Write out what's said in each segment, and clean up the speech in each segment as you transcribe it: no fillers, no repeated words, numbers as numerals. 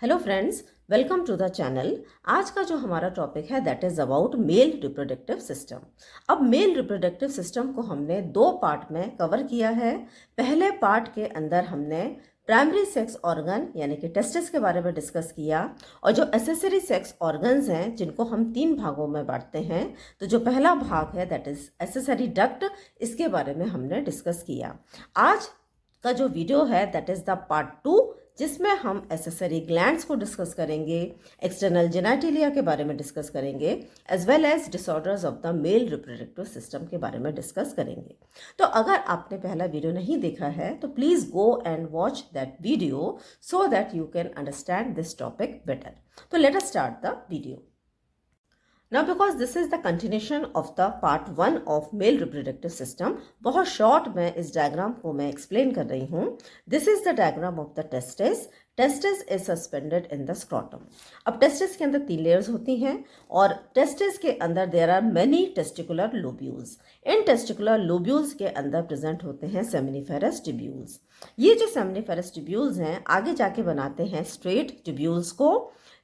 Hello friends, welcome to the channel. आज का जो हमारा टॉपिक है that is about male reproductive system. अब मेल रिप्रोडक्टिव सिस्टम को हमने दो पार्ट में कवर किया है। पहले पार्ट के अंदर हमने प्राइमरी सेक्स ऑर्गन यानी कि टेस्टिस के बारे में डिस्कस किया और जो एसेसरी सेक्स ऑर्गन्स हैं जिनको हम तीन भागों में बांटते हैं। तो जो पहला भाग है दैट इज़ एसेसरी डक्ट, इसके बारे में हमने डिस्कस किया। आज का जो वीडियो है दैट इज़ द पार्ट 2, जिसमें हम एसेसरी ग्लैंड्स को डिस्कस करेंगे, एक्सटर्नल जेनाइटेलिया के बारे में डिस्कस करेंगे, as well as disorders of the male reproductive system के बारे में डिस्कस करेंगे। तो अगर आपने पहला वीडियो नहीं देखा है तो please go and watch that video so that you can understand this topic better. तो let us start the video. Now because this is the continuation of the part 1 of male reproductive system, बहुत short में इस diagram को मैं explain कर रही हूँ। This is the diagram of the testis. Testis is suspended in the scrotum. अब testis के अंदर 3 layers होती हैं और testis के अंदर there are many testicular lobules. In testicular lobules के अंदर present होते हैं seminiferous tubules. ये जो seminiferous tubules हैं आगे जाके बनाते हैं straight tubules को।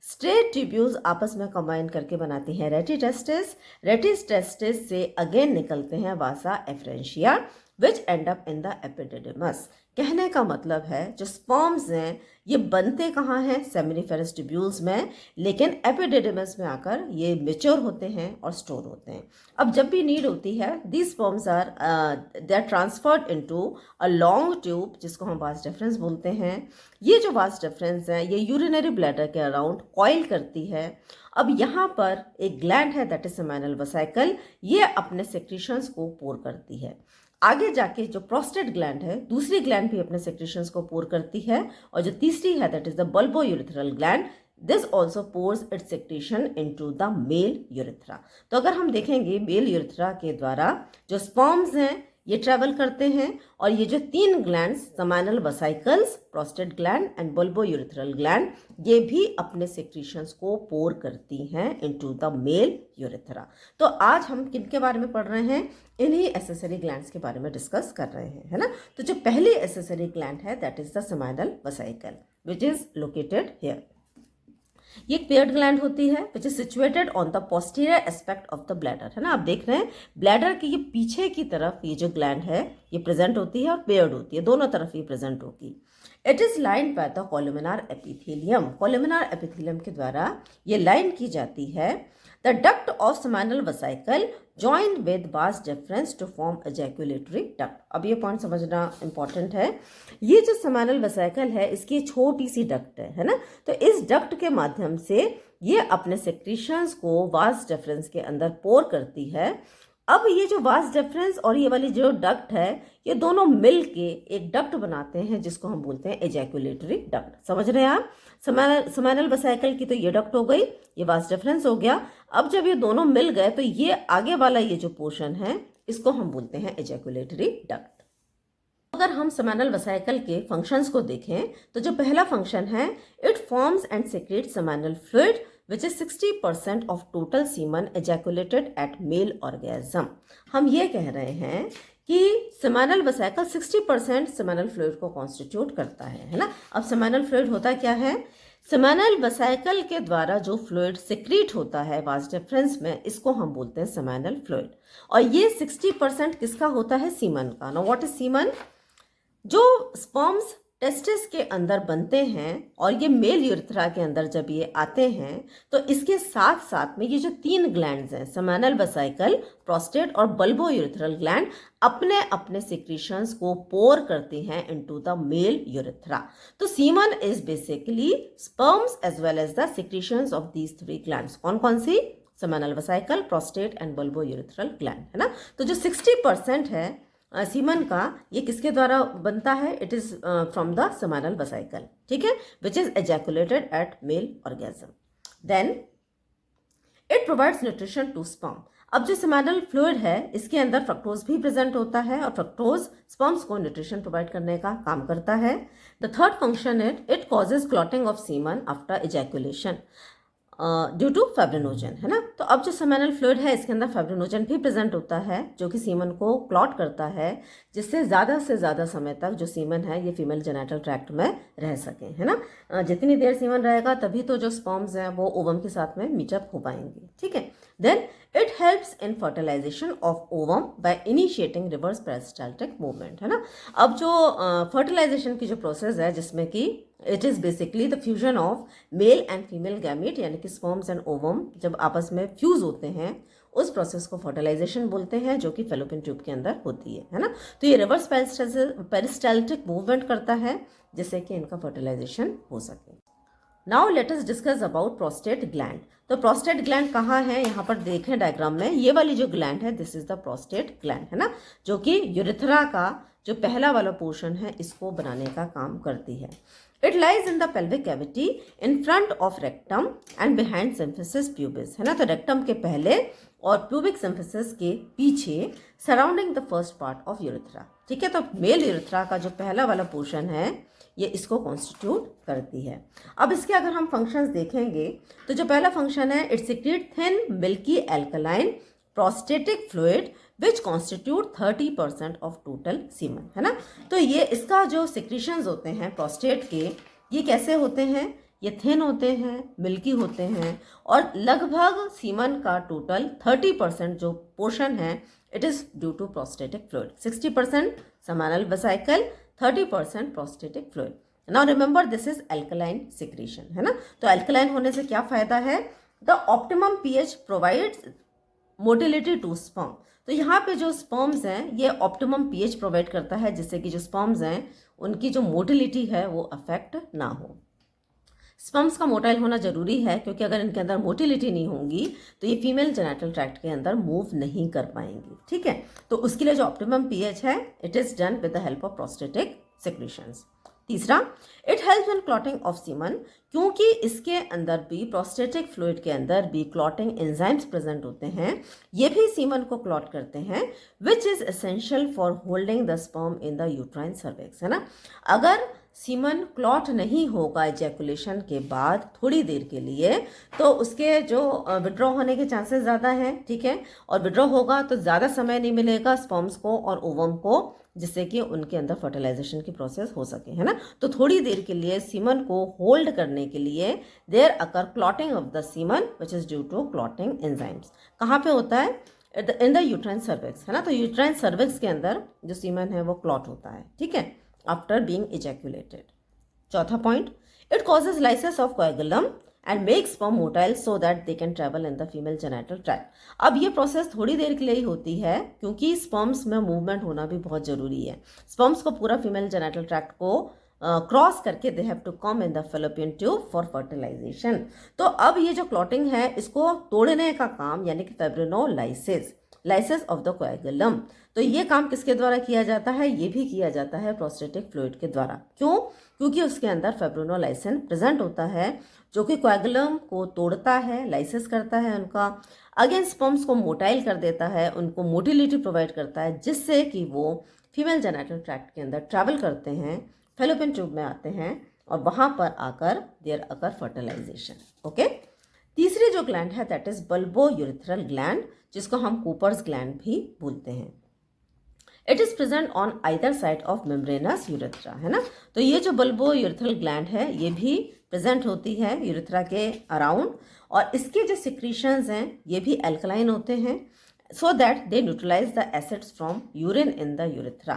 स्ट्रेट ट्यूब्यूल्स आपस में कंबाइन करके बनाती हैं रेटिटेस्टिस। रेटिटेस्टिस से अगेन निकलते हैं vasa efferentia which end up in the epididymis. कहने का मतलब है जो स्पर्म्स हैं ये बनते कहाँ हैं? सेमिनिफेरस ट्यूब्यूल्स में, लेकिन एपिडिडिमस में आकर ये मेच्योर होते हैं और स्टोर होते हैं। अब जब भी नीड होती है these sperms they are transferred into a long tube जिसको हम वास डिफरेंस बोलते हैं। ये जो वास डिफरेंस है ये यूरिनरी ब्लैडर के अराउंड कॉइल करती है। अब यहाँ पर एक ग्लैंड है दैट इज सेमिनल वेसिकल, ये अपने सेक्रीशंस को पोर करती है। आगे जाके जो प्रोस्टेट ग्लैंड है दूसरी ग्लैंड भी अपने सेक्रीशंस को पोर करती है और जो तीसरी है that is the bulbourethral gland, this also pours its secretion into the male urethra. तो अगर हम देखेंगे मेल यूरिथ्रा के द्वारा जो स्पर्म्स हैं ये ट्रेवल करते हैं और ये जो 3 glands seminal vesicles, prostate gland and bulbourethral gland, ये भी अपने सेक्रीशंस को पोर करती हैं इनटू द मेल यूरिथ्रा। तो आज हम किन के बारे में पढ़ रहे हैं? इन्हीं एसेसरी ग्लैंड्स के बारे में डिस्कस कर रहे हैं, है ना। तो जो पहली एसेसरी ग्लैंड है that is the seminal vesicle which is located here. ये एक पेयर्ड ग्लैंड होती है which is situated on the posterior aspect of the bladder, है ना। आप देख रहे हैं ब्लैडर की ये पीछे की तरफ ये जो ग्लैंड है ये प्रेजेंट होती है और पेयर्ड होती है, दोनों तरफ ये प्रेजेंट होगी। It is lined by the columnar epithelium. Columnar epithelium के द्वारा ये लाइन की जाती है। The duct of seminal vesicle joined with vas deferens to form ejaculatory duct। अब ये पॉइंट समझना इंपॉर्टेंट है। ये जो सेमिनल वेसिकल है इसकी छोटी सी डक्ट है ना। तो इस डक्ट के माध्यम से ये अपने सेक्रीशंस को वास डेफरेंस के अंदर पोर करती है। अब ये जो वास डेफरेंस और ये वाली जो डक्ट है ये दोनों मिल के एक डक्ट बनाते हैं जिसको हम बोलते हैं एजैकुलेटरी डक्ट। समझ रहे हैं आप? सेमिनल वेसिकल की तो ये डक्ट हो गई, ये वास डेफरेंस हो गया। अब जब ये दोनों मिल गए तो ये आगे वाला ये जो पोर्शन है इसको हम बोलते हैं एजैकुलेटरी डक्ट। अगर हम सेमिनल वेसिकल के फंक्शंस को देखें तो जो पहला फंक्शन है it forms and secrets seminal fluid which is 60% of total semen ejaculated at male orgasm। हम ये कह रहे हैं कि सेमिनल वेसिकल 60% सेमिनल फ्लूइड को कॉन्स्टिट्यूट करता है ना। अब सेमिनल फ्लूइड होता क्या है? सेमिनल वेसिकल के द्वारा जो फ्लूइड सिक्रीट होता है वास डिफरेंस में इसको हम बोलते हैं सेमिनल फ्लूइड और ये 60% किसका होता है? सीमन का। Now what is semen? जो स्पर्म्स टेस्टिस के अंदर बनते हैं और ये मेल यूरिथ्रा के अंदर जब ये आते हैं तो इसके साथ साथ में ये जो 3 ग्लैंड्स हैं सेमिनल वेसिकल, प्रोस्टेट और बल्बो यूरिथ्रल ग्लैंड अपने अपने सेक्रीशंस को पोर करती हैं इनटू द मेल यूरिथ्रा। तो semen is basically sperms as well as the secretions of these 3 glands. कौन कौन सी? Seminal vesicle, prostate and bulbourethral gland, है ना। तो जो 60% है सीमन का ये किसके द्वारा बनता है? It is from the seminal vesicle, ठीक है, which is ejaculated at male orgasm. Then it provides nutrition to sperm. अब जो सेमिनल फ्लूइड है इसके अंदर फ्रक्टोज भी प्रेजेंट होता है और फ्रक्टोज स्पर्म्स को न्यूट्रिशन प्रोवाइड करने का काम करता है। The third function it causes clotting of semen after ejaculation. Due to fibrinogen, है ना। तो अब जो सेमेनल फ्लूइड है इसके अंदर फाइब्रिनोजन भी प्रेजेंट होता है जो कि सीमन को क्लॉट करता है, जिससे से ज़्यादा समय तक जो सीमन है ये फीमेल जेनिटल ट्रैक्ट में रह सके, है ना। जितनी देर सीमन रहेगा तभी तो जो स्पर्म्स हैं वो ओवम के साथ में मीटअप हो पाएंगे, ठीक है। Then it helps in fertilization of ovum by initiating reverse peristaltic movement, है ना। अब जो फर्टिलाइजेशन की जो प्रोसेस है जिसमें कि it is basically the fusion of male and female gamete, यानी कि स्पर्म्स एंड ओवम जब आपस में फ्यूज होते हैं उस प्रोसेस को फर्टिलाइजेशन बोलते हैं, जो कि फैलोपियन ट्यूब के अंदर होती है ना। तो ये रिवर्स पेरिस्टाल्टिक मूवमेंट करता है जिससे कि इनका फर्टिलाइजेशन हो सके। Now let us discuss about prostate gland. तो प्रोस्टेट ग्लैंड कहाँ है, यहाँ पर देखें डायग्राम में, ये वाली जो ग्लैंड है this is the prostate gland, है ना, जो कि यूरेथ्रा का जो पहला वाला पोर्शन है इसको बनाने का काम करती है। It lies in the pelvic cavity in front of rectum and behind symphysis pubis, है ना। तो रेक्टम के पहले और प्यूबिक सिम्फिसिस के पीछे surrounding the first part of urethra, ठीक है। तो मेल यूरेथ्रा का जो पहला वाला पोर्शन है ये इसको कॉन्स्टिट्यूट करती है। अब इसके अगर हम फंक्शंस देखेंगे तो जो पहला फंक्शन है it secrete thin milky alkaline prostatic fluid which constitute 30% of total semen, है ना। तो ये इसका जो सिक्रीशंस होते हैं प्रोस्टेट के, ये कैसे होते हैं, ये थिन होते हैं, मिल्की होते हैं, और लगभग सीमन का टोटल 30% जो पोर्शन है it is due to prostatic fluid. 60% seminal vesicle, 30% prostatic fluid. Now remember this is alkaline secretion, है ना। तो एल्कलाइन होने से क्या फायदा है, the optimum pH provides motility to sperm. तो यहाँ पे जो स्पर्म्स हैं ये ऑप्टिमम पीएच प्रोवाइड करता है जिससे कि जो स्पर्म्स हैं उनकी जो मोटिलिटी है वो अफेक्ट ना हो। स्पर्म्स का मोटाइल होना जरूरी है क्योंकि अगर इनके अंदर मोटिलिटी नहीं होगी तो ये फीमेल जेनिटल ट्रैक्ट के अंदर मूव नहीं कर पाएंगी, ठीक है। तो उसके लिए जो ऑप्टिमम पीएच है it is done with the help of prostatic secretions. तीसरा, it helps in clotting of semen, क्योंकि इसके अंदर भी प्रोस्टेटिक फ्लूइड के अंदर भी क्लॉटिंग एंजाइम्स प्रेजेंट होते हैं, ये भी सीमन को क्लॉट करते हैं, which is essential for holding the sperm in the uterine cervix, है ना। अगर सीमन क्लॉट नहीं होगा इजैकुलेशन के बाद थोड़ी देर के लिए तो उसके जो विड्रॉ होने के चांसेस ज़्यादा हैं, ठीक है। और विड्रॉ होगा तो ज़्यादा समय नहीं मिलेगा स्पर्म्स को और ओवम को जिससे कि उनके अंदर फर्टिलाइजेशन की प्रोसेस हो सके, है ना। तो थोड़ी देर के लिए सीमन को होल्ड करने के लिए there occur clotting of the semen which is due to clotting enzymes. कहाँ पे होता है, इन द यूट्राइन सर्विक्स, है ना। तो यूट्राइन सर्विक्स के अंदर जो सीमन है वो क्लॉट होता है, ठीक है, आफ्टर बीइंग इजैकुलेटेड। चौथा point, it causes lysis of कोएगुलम and makes sperm motile so that they can travel in the female genital tract. अब ये प्रोसेस थोड़ी देर के लिए ही होती है क्योंकि स्पर्म्स में मूवमेंट होना भी बहुत जरूरी है। स्पर्म्स को पूरा फीमेल जेनिटल ट्रैक्ट को क्रॉस करके they have to come in the fallopian tube for fertilisation. तो अब ये जो क्लॉटिंग है इसको तोड़ने का काम यानी कि फाइब्रिनोलाइसिस, लाइसिस ऑफ द कोएगुलम, तो ये काम किसके द्वारा किया जाता है, ये भी किया जाता है प्रोस्टेटिक फ्लूइड के द्वारा। क्यों, क्योंकि उसके अंदर फाइब्रिनोलाइसिन प्रेजेंट होता है जो कि कोएगुलम को तोड़ता है, लाइसिस करता है उनका, अगेन स्पर्म्स को मोटाइल कर देता है, उनको मोटिलिटी प्रोवाइड करता है जिससे कि वो फीमेल जेनिटल ट्रैक्ट के अंदर ट्रैवल करते हैं, फैलोपियन ट्यूब में आते हैं और वहाँ पर आकर देयर अकर फर्टिलाइजेशन, ओके। तीसरी जो ग्लैंड है that is bulbo urethral gland, जिसको हम कूपर्स ग्लैंड भी बोलते हैं। It is present on either side of membranes urethra, है ना। तो ये जो बल्बो यूरेथ्रल ग्लैंड है ये भी प्रेजेंट होती है यूरेथ्रा के अराउंड और इसके जो सिक्रीशंस हैं ये भी एल्कलाइन होते हैं so that they neutralise the acids from urine in the urethra.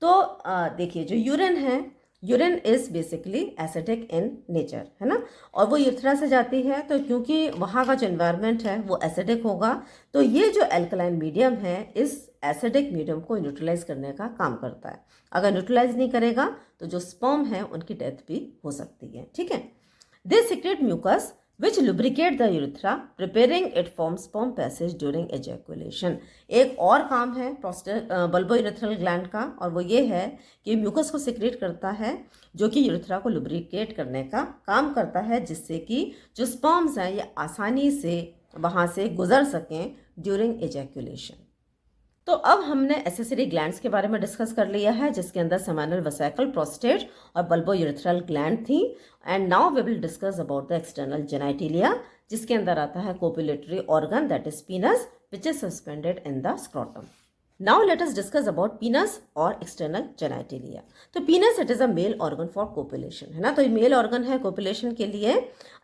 तो देखिए जो यूरिन है, urine is basically acidic in nature, है ना, और वो यूरेथ्रा से जाती है तो क्योंकि वहाँ का जो एनवायरनमेंट है वो एसिडिक होगा तो ये जो एल्कलाइन मीडियम है इस एसिडिक मीडियम को न्यूट्रलाइज करने का काम करता है। अगर न्यूट्रलाइज नहीं करेगा तो जो स्पर्म है उनकी डेथ भी हो सकती है, ठीक है। They secrete mucus which lubricate the urethra, preparing it for sperm passage during ejaculation। एक और काम है बल्बो यूरेथ्रल ग्लैंड का और वो ये है कि म्यूकस को सिक्रेट करता है जो कि यूरेथ्रा को लुब्रिकेट करने का काम करता है जिससे कि जो स्पर्म्स हैं ये आसानी से वहाँ से गुजर सकें ड्यूरिंग एजैकुलेशन। तो अब हमने एसेसरी ग्लैंड्स के बारे में डिस्कस कर लिया है, जिसके अंदर सेमिनल वेसिकल, प्रोस्टेट और बल्बोयूरेथ्रल ग्लैंड थी। And now we will discuss about the external genitalia, जिसके अंदर आता है copulatory organ that is penis which is suspended in the scrotum. Now let us discuss about penis और external genitalia. तो penis it is a male organ for copulation, है ना। तो ये मेल ऑर्गन है कोपुलेशन के लिए।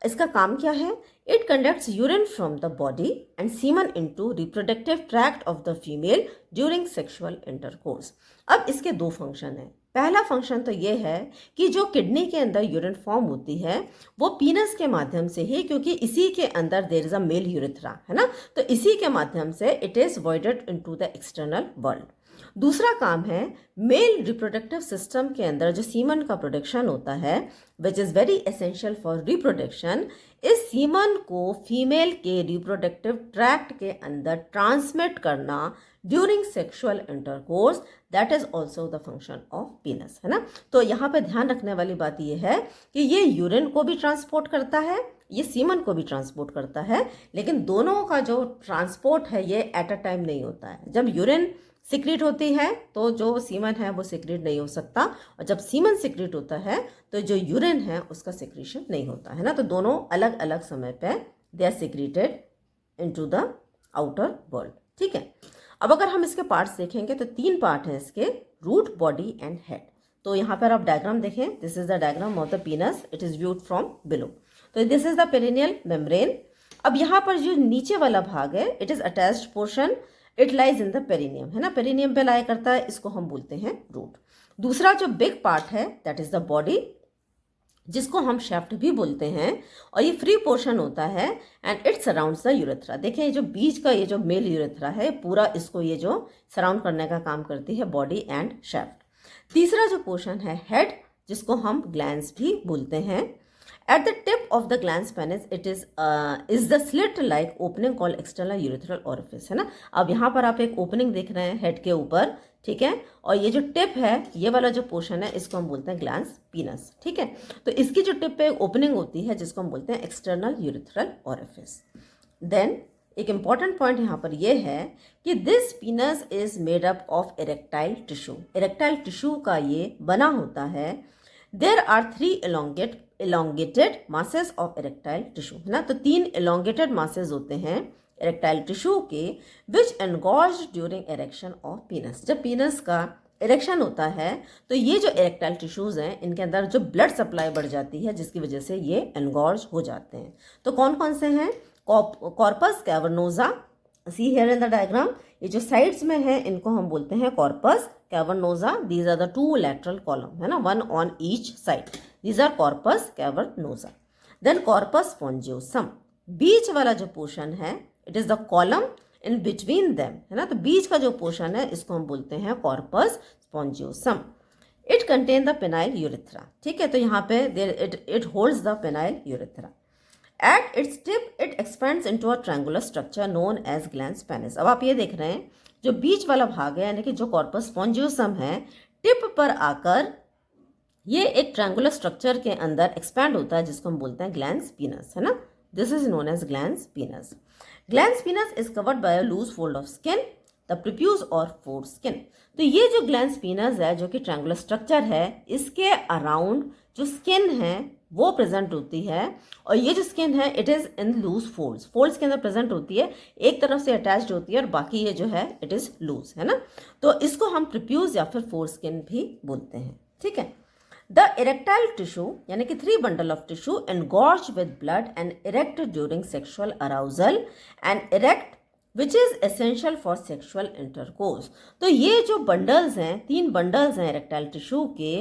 इसका काम क्या है? It conducts urine from the body and semen into reproductive tract of the female during sexual intercourse. अब इसके दो फंक्शन हैं। पहला फंक्शन तो ये है कि जो किडनी के अंदर यूरिन फॉर्म होती है वो पीनस के माध्यम से ही, क्योंकि इसी के अंदर there is a male urethra, है ना। तो इसी के माध्यम से it is voided into the external world. दूसरा काम है मेल रिप्रोडक्टिव सिस्टम के अंदर जो सीमन का प्रोडक्शन होता है which is very essential for reproduction, इस सीमन को फीमेल के रिप्रोडक्टिव ट्रैक्ट के अंदर ट्रांसमिट करना during sexual intercourse, that is also the function of पीनस, है ना। तो यहाँ पे ध्यान रखने वाली बात यह है कि ये यूरिन को भी ट्रांसपोर्ट करता है, ये सीमन को भी ट्रांसपोर्ट करता है, लेकिन दोनों का जो ट्रांसपोर्ट है ये एट अ टाइम नहीं होता है। जब यूरिन सिक्रीट होती है तो जो सीमन है वो सिक्रीट नहीं हो सकता, और जब सीमन सिक्रीट होता है तो जो यूरिन है उसका सिक्रीशन नहीं होता, है ना। तो दोनों अलग अलग समय पे they are secreted into the outer world, ठीक है। अब अगर हम इसके पार्ट्स देखेंगे तो 3 पार्ट हैं इसके, रूट, बॉडी एंड हेड। तो यहाँ पर आप डायग्राम देखें, this is the diagram of the penis, it is viewed from below. तो this is the perineal membrane. अब यहाँ पर जो नीचे वाला भाग है it is attached portion, it lies in the perineum, है ना। पेरिनियम पे लाया करता है, इसको हम बोलते हैं रूट। दूसरा जो बिग पार्ट है दैट इज द बॉडी, जिसको हम शेफ्ट भी बोलते हैं, और ये फ्री पोर्शन होता है and it surrounds the urethra. देखिए ये जो बीच का ये जो मेल यूरेथ्रा है पूरा इसको ये जो सराउंड करने का काम करती है बॉडी एंड शेफ्ट। तीसरा जो पोर्शन है हेड, जिसको हम ग्लैंड्स भी बोलते हैं। At the tip of the glans penis, it is the slit-like opening called external urethral orifice, है ना। अब यहाँ पर आप एक ओपनिंग देख रहे हैं हेड के ऊपर, ठीक है, और ये जो टिप है ये वाला जो पोर्शन है इसको हम बोलते हैं ग्लैंस पीनस, ठीक है। तो इसकी जो टिप पे ओपनिंग होती है जिसको हम बोलते हैं एक्सटर्नल यूरेथ्रल ओरिफिस। देन एक इंपॉर्टेंट पॉइंट यहाँ पर यह है कि this penis is made up of erectile tissue. Erectile tissue का ये बना होता है। There are 3 elongated masses of erectile tissue, है ना। तो 3 elongated masses होते हैं erectile tissue के which engorge during erection of penis। जब penis का erection होता है तो ये जो erectile tissues हैं इनके अंदर जो blood supply बढ़ जाती है जिसकी वजह से ये engorge हो जाते हैं। तो कौन कौन से हैं? corpus cavernosa, see here in the diagram, ये जो साइड्स में है इनको हम बोलते हैं corpus cavernosa. These are the 2 lateral column, है ना, 1 on each side, these are corpus cavernosa. Then corpus spongiosum, बीच वाला जो पोर्शन है it is the column in between them, है ना। तो बीच का जो पोर्शन है इसको हम बोलते हैं corpus spongiosum. It contain the penile urethra, ठीक है। तो यहाँ पे it holds the penile urethra. At its tip, it expands into a triangular structure known as glans penis। अब आप ये देख रहे हैं जो बीच वाला भाग है यानी कि जो कॉर्पस स्पॉन्जियोसम है, टिप पर आकर ये एक ट्रायंगुलर स्ट्रक्चर के अंदर एक्सपैंड होता है जिसको हम बोलते हैं ग्लैंस पीनस, है ना। This is known as glans penis. Glans penis is covered by a loose fold of skin, the prepuce और फोर स्किन। तो ये जो ग्लैंस पीनस है जो कि ट्रायंगुलर स्ट्रक्चर है, इसके अराउंड जो स्किन है वो प्रेजेंट होती है, और ये जो स्किन है it is in loose folds, folds के अंदर प्रेजेंट होती है, एक तरफ से अटैच्ड होती है और बाकी ये जो है इट इज़ लूज, है ना। तो इसको हम प्रीप्यूज या फिर फोर स्किन भी बोलते हैं, ठीक है। द इरेक्टाइल टिश्यू यानी कि 3 bundle of tissue engorge with blood and erect during sexual arousal and erect which is essential for sexual intercourse. तो ये जो बंडल्स हैं, 3 बंडल्स हैं इरेक्टाइल टिश्यू के,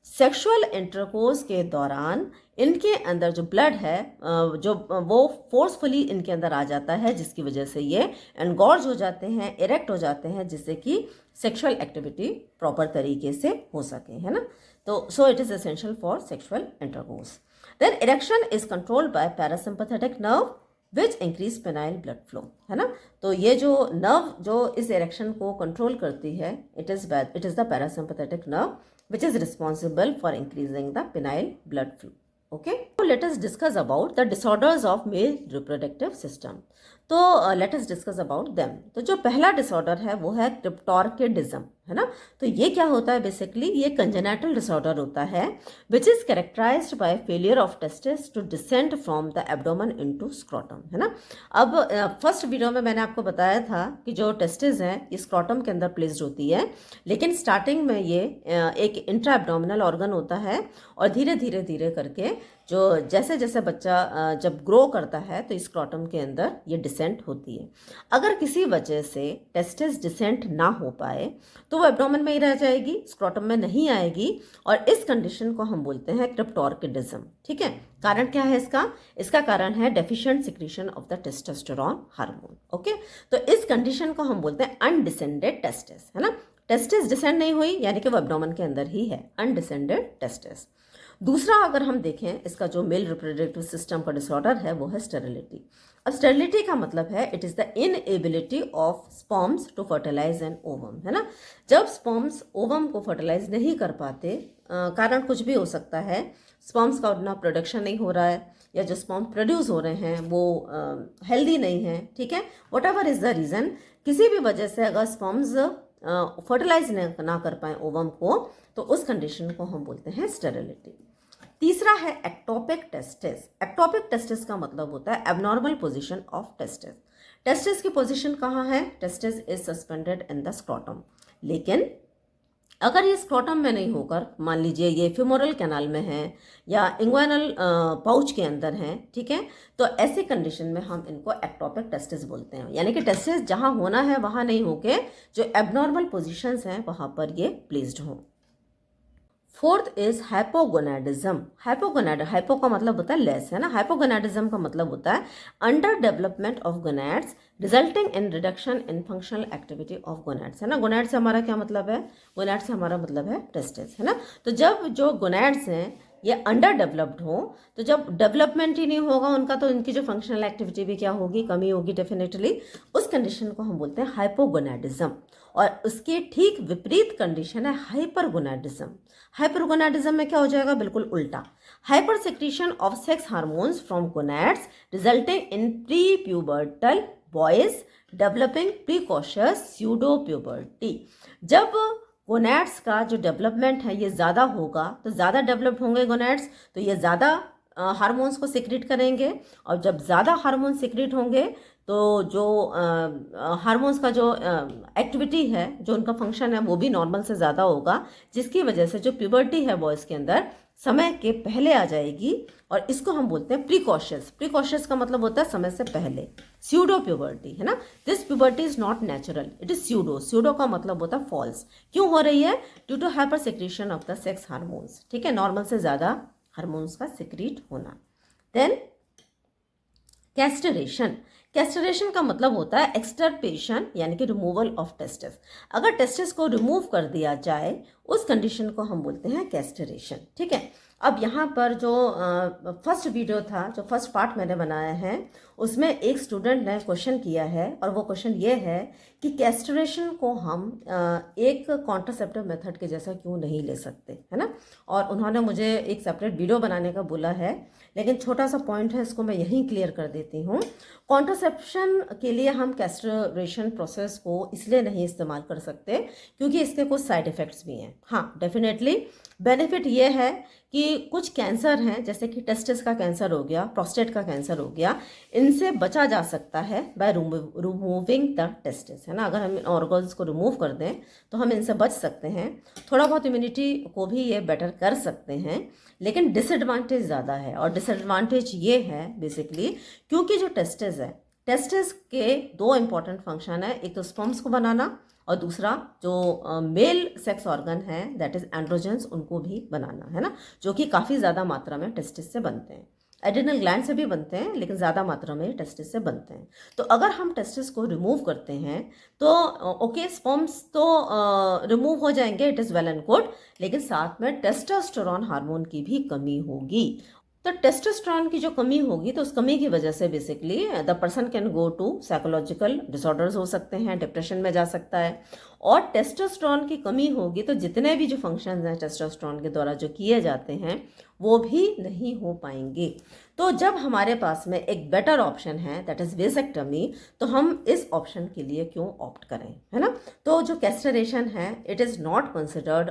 सेक्सुअल इंटरकोर्स के दौरान इनके अंदर जो ब्लड है जो वो फोर्सफुली इनके अंदर आ जाता है, जिसकी वजह से ये एनगॉर्ज हो जाते हैं, इरेक्ट हो जाते हैं, जिससे कि सेक्सुअल एक्टिविटी प्रॉपर तरीके से हो सके, है ना। तो so it is essential for sexual intercourse. Then erection is controlled by parasympathetic nerve which increase penile blood flow, है ना। तो ये जो नर्व जो इस इरेक्शन को कंट्रोल करती है it is the parasympathetic nerve which is responsible for increasing the penile blood flow. Okay, so let us discuss about the disorders of male reproductive system. तो let us discuss about them. तो जो पहला disorder है वो है क्रिप्टोर्किडिज्म, है ना। तो ये क्या होता है, बेसिकली ये कंजेनाइटल डिसऑर्डर होता है which is characterised by failure of testis to descend from the abdomen into scrotum, है ना। अब फर्स्ट वीडियो में मैंने आपको बताया था कि जो टेस्टिस हैं ये स्क्रोटम के अंदर प्लेस्ड होती है, लेकिन स्टार्टिंग में ये एक इंट्रा एब्डोमिनल ऑर्गन होता है और धीरे धीरे धीरे करके जो जैसे जैसे बच्चा जब ग्रो करता है तो स्क्रोटम के अंदर ये डिसेंट होती है। अगर किसी वजह से टेस्टिस डिसेंट ना हो पाए तो वो एब्डोमेन में ही रह जाएगी, स्क्रोटम में नहीं आएगी, और इस कंडीशन को हम बोलते हैं क्रिप्टोर्किडिज्म। ठीक है, कारण क्या है इसका कारण है deficient secretion of the testosterone hormone. Okay, तो इस कंडीशन को हम बोलते हैं अनडिसेंडेड टेस्टिस, है ना। टेस्टिस डिसेंड नहीं हुई यानी कि वो एब्डोमेन के अंदर ही है, अनडिसेंडेड टेस्टिस। दूसरा अगर हम देखें इसका जो मेल रिप्रोडक्टिव सिस्टम का डिसऑर्डर है वो है स्टेरिलिटी। अब स्टेरिलिटी का मतलब है it is the inability of sperms to fertilise an ovum, है ना। जब स्पर्म्स ओवम को फर्टिलाइज नहीं कर पाते, कारण कुछ भी हो सकता है, स्पर्म्स का उतना प्रोडक्शन नहीं हो रहा है या जो स्पर्म प्रोड्यूस हो रहे हैं वो हेल्दी नहीं है, ठीक है, what ever is the reason, किसी भी वजह से अगर स्पर्म्स फर्टिलाइज ना कर पाए ओवम को तो उस कंडीशन को हम बोलते हैं स्टेरिलिटी। तीसरा है एक्टोपिक टेस्टिस। एक्टोपिक टेस्टिस का मतलब होता है abnormal position of testis. Testis की पोजीशन कहाँ है, testis is suspended in the scrotum, लेकिन अगर ये स्क्रोटम में नहीं होकर मान लीजिए ये फ्यूमोरल कैनाल में है या इंग्वाइनल पाउच के अंदर है, ठीक है, तो ऐसी कंडीशन में हम इनको एक्टोपिक टेस्टिस बोलते हैं, यानी कि टेस्टिस जहाँ होना है वहाँ नहीं होके जो एबनॉर्मल पोजीशंस हैं वहाँ पर ये प्लेस्ड हों। Fourth is hypogonadism. हाइपो का मतलब होता है लेस, है ना। हाइपोगोनाडिज्म का मतलब होता है under development of gonads resulting in reduction in functional activity of gonads, है ना। गोनैड से हमारा क्या मतलब है, गोनैड से हमारा मतलब है टेस्टिस, है ना। तो जब जो गोनैड्स हैं ये अंडर डेवलप्ड हो, तो जब डेवलपमेंट ही नहीं होगा उनका तो इनकी जो फंक्शनल एक्टिविटी भी क्या होगी, कमी होगी डेफिनेटली। उस कंडीशन को हम बोलते हैं हाइपोगोनाडिज्म। और उसके ठीक विपरीत कंडीशन है हाइपरगोनाडिज्म। हाइपरगोनाडिज्म में क्या हो जाएगा, बिल्कुल उल्टा, hyper secretion of sex hormones from gonads resulting in pre pubertal boys developing precocious pseudo puberty. जब गोनैड्स का जो डेवलपमेंट है ये ज़्यादा होगा तो ज़्यादा डेवलप्ड होंगे गोनैड्स, तो ये ज़्यादा हार्मोन्स को सिक्रीट करेंगे, और जब ज़्यादा हार्मोन सिक्रीट होंगे तो जो हार्मोन्स का जो एक्टिविटी है, जो उनका फंक्शन है वो भी नॉर्मल से ज़्यादा होगा, जिसकी वजह से जो प्यूबर्टी है बॉयज़ के अंदर समय के पहले आ जाएगी, और इसको हम बोलते हैं प्रीकॉशियस। प्रीकॉशियस का मतलब होता है समय से पहले, स्यूडो प्यूबर्टी, है ना। This puberty is not natural, it is pseudo. Pseudo का मतलब होता है फॉल्स। क्यों हो रही है, due to hyper secretion of the sex hormones, ठीक है, नॉर्मल से ज़्यादा हार्मोन्स का सिक्रीट होना। देन कैस्टरेशन। कैस्टरेशन का मतलब होता है एक्सटर्पेशन, यानी कि रिमूवल ऑफ टेस्टिस। अगर टेस्टिस को रिमूव कर दिया जाए उस कंडीशन को हम बोलते हैं कैस्टरेशन, ठीक है। अब यहाँ पर जो फर्स्ट वीडियो था, जो फर्स्ट पार्ट मैंने बनाया है, उसमें एक स्टूडेंट ने क्वेश्चन किया है, और वो क्वेश्चन ये है कि कैस्टरेशन को हम एक कॉन्ट्रासेप्टिव मेथड के जैसा क्यों नहीं ले सकते, है ना। और उन्होंने मुझे एक सेपरेट वीडियो बनाने का बोला है, लेकिन छोटा सा पॉइंट है, इसको मैं यहीं क्लियर कर देती हूँ। कॉन्ट्रासेप्शन के लिए हम कैस्टरेशन प्रोसेस को इसलिए नहीं इस्तेमाल कर सकते क्योंकि इसके कुछ साइड इफ़ेक्ट्स भी हैं। हाँ, डेफिनेटली बेनिफिट ये है कि कुछ कैंसर हैं, जैसे कि टेस्टिस का कैंसर हो गया, प्रोस्टेट का कैंसर हो गया, इनसे बचा जा सकता है बाय रिमूविंग द टेस्टिस, है ना। अगर हम ऑर्गन्स को रिमूव कर दें तो हम इनसे बच सकते हैं, थोड़ा बहुत इम्यूनिटी को भी ये बेटर कर सकते हैं, लेकिन डिसएडवांटेज ज़्यादा है। और डिसएडवांटेज ये है बेसिकली क्योंकि जो टेस्टिस है, टेस्टिस के दो इंपॉर्टेंट फंक्शन है, एक तो स्पर्म्स को बनाना, और दूसरा जो मेल सेक्स ऑर्गन है दैट इज एंड्रोजन्स, उनको भी बनाना, है ना, जो कि काफ़ी ज़्यादा मात्रा में टेस्टिस से बनते हैं। एड्रिनल ग्लैंड से भी बनते हैं, लेकिन ज़्यादा मात्रा में टेस्टिस से बनते हैं। तो अगर हम टेस्टिस को रिमूव करते हैं तो ओके, स्पर्म्स तो रिमूव हो जाएंगे, it is well and good, लेकिन साथ में टेस्टोस्टेरोन हार्मोन की भी कमी होगी। तो टेस्टोस्टेरोन की जो कमी होगी तो उस कमी की वजह से basically the person can go to psychological disorders हो सकते हैं, डिप्रेशन में जा सकता है। और टेस्टोस्टेरोन की कमी होगी तो जितने भी जो फंक्शंस हैं टेस्टोस्टेरोन के द्वारा जो किए जाते हैं वो भी नहीं हो पाएंगे। तो जब हमारे पास में एक बेटर ऑप्शन है दैट इज वेसेक्टमी, तो हम इस ऑप्शन के लिए क्यों ऑप्ट करें, है ना। तो जो कैस्ट्रेशन है it is not considered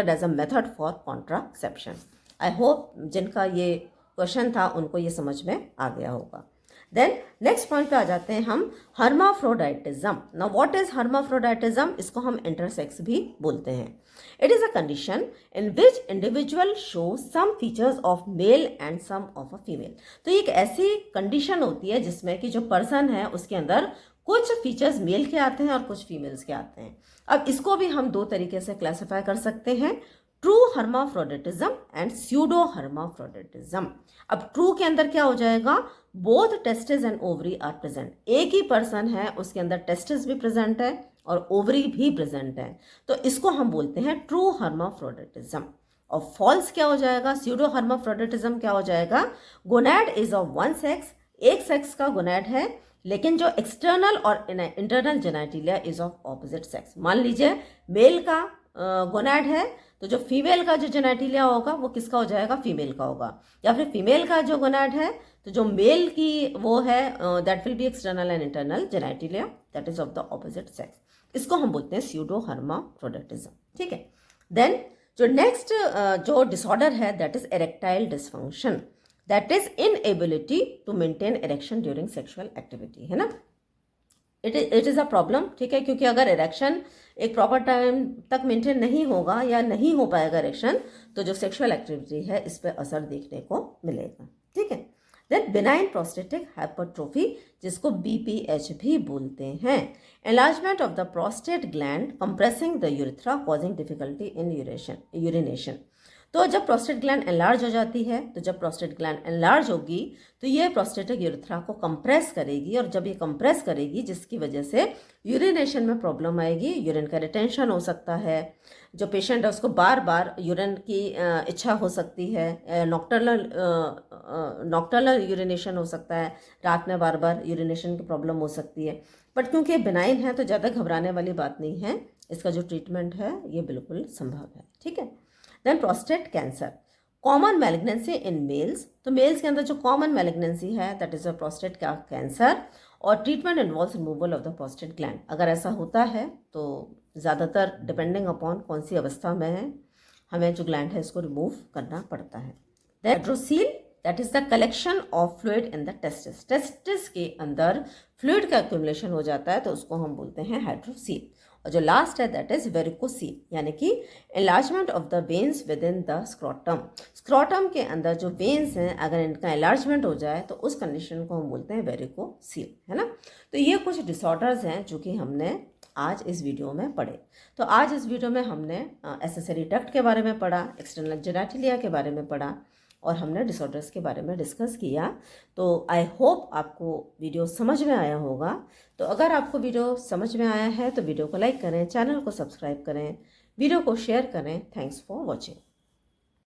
as a method for contraception. I hope जिनका ये क्वेश्चन था उनको ये समझ में आ गया होगा। देन नेक्स्ट पॉइंट पे आ जाते हैं हम, hermaphroditism. Now what is hermaphroditism? इसको हम इंटरसेक्स भी बोलते हैं। It is a condition in which individual show some features of male and some of a female. तो ये एक ऐसी कंडीशन होती है जिसमें कि जो पर्सन है उसके अंदर कुछ फीचर्स मेल के आते हैं और कुछ फीमेल्स के आते हैं। अब इसको भी हम दो तरीके से क्लासिफाई कर सकते हैं, true hermaphroditism and pseudo hermaphroditism. अब ट्रू के अंदर क्या हो जाएगा, both testis and ovary are present. एक ही पर्सन है उसके अंदर टेस्टिस भी प्रेजेंट है और ओवरी भी प्रेजेंट है, तो इसको हम बोलते हैं ट्रू हर्माफ्रोडिटिज्म। और फॉल्स क्या हो जाएगा, स्यूडो हर्माफ्रोडिटिज्म क्या हो जाएगा, gonad is of one sex, एक सेक्स का गोनैड है लेकिन जो एक्सटर्नल और internal genitalia is of opposite sex. मान लीजिए मेल का गोनैड है तो जो फीमेल का जो जेनेटिलिया होगा वो किसका हो जाएगा, फीमेल का होगा। या फिर फीमेल का जो गोनैड है तो जो मेल की वो है that will be external and internal genitalia that is of the opposite sex. इसको हम बोलते हैं स्यूडो हर्माफ्रोडिटिज्म, ठीक है। देन जो नेक्स्ट जो डिसऑर्डर है that is erectile dysfunction, that is inability to maintain erection during sexual activity, है ना। इट इज़ अ प्रॉब्लम, ठीक है, क्योंकि अगर इरेक्शन एक प्रॉपर टाइम तक मेंटेन नहीं होगा या नहीं हो पाएगा इरेक्शन, तो जो सेक्सुअल एक्टिविटी है इस पर असर देखने को मिलेगा, ठीक है। देन बिनाइन प्रोस्टेटिक हाइपरट्रोफी, जिसको BPH भी बोलते हैं, enlargement of the prostate gland compressing the urethra causing difficulty in urination. तो जब प्रोस्टेट ग्लैंड एनलार्ज हो जाती है, तो जब प्रोस्टेट ग्लैंड एनलार्ज होगी तो ये प्रोस्टेटिक यूरेथ्रा को कंप्रेस करेगी, और जब ये कंप्रेस करेगी जिसकी वजह से यूरिनेशन में प्रॉब्लम आएगी, यूरिन का रिटेंशन हो सकता है, जो पेशेंट है उसको बार बार यूरिन की इच्छा हो सकती है, नॉक्टर्नल यूरिनेशन हो सकता है, रात में बार बार यूरिनेशन की प्रॉब्लम हो सकती है। बट क्योंकि ये बिनाइन है तो ज़्यादा घबराने वाली बात नहीं है, इसका जो ट्रीटमेंट है ये बिल्कुल संभव है, ठीक है। Then prostate cancer, common malignancy in males. तो मेल्स के अंदर जो कॉमन मैलिग्नेंसी है दैट इज अ प्रोस्टेट का कैंसर, और treatment involves removal of the prostate gland. अगर ऐसा होता है तो ज़्यादातर डिपेंडिंग अपॉन कौन सी अवस्था में है हमें जो ग्लैंड है इसको रिमूव करना पड़ता है। Hydrocele that is the collection of fluid in the testis. Testis के अंदर फ्लूइड का एक्यूमुलेशन हो जाता है तो उसको हम बोलते हैं हाइड्रोसील। और जो लास्ट है दैट इज वेरिकोसील, यानी कि enlargement of the veins with in the scrotum. Scrotum के अंदर जो वेन्स हैं अगर इनका एनलार्जमेंट हो जाए तो उस कंडीशन को हम बोलते हैं वेरिकोसील, है ना। तो ये कुछ डिसऑर्डर्स हैं जो कि हमने आज इस वीडियो में पढ़े। तो आज इस वीडियो में हमने एसेसरी डक्ट के बारे में पढ़ा, एक्सटर्नल जेनेटिलिया के बारे में पढ़ा, और हमने डिसऑर्डर्स के बारे में डिस्कस किया। तो आई होप आपको वीडियो समझ में आया होगा। तो अगर आपको वीडियो समझ में आया है तो वीडियो को लाइक करें, चैनल को सब्सक्राइब करें, वीडियो को शेयर करें। Thanks for watching.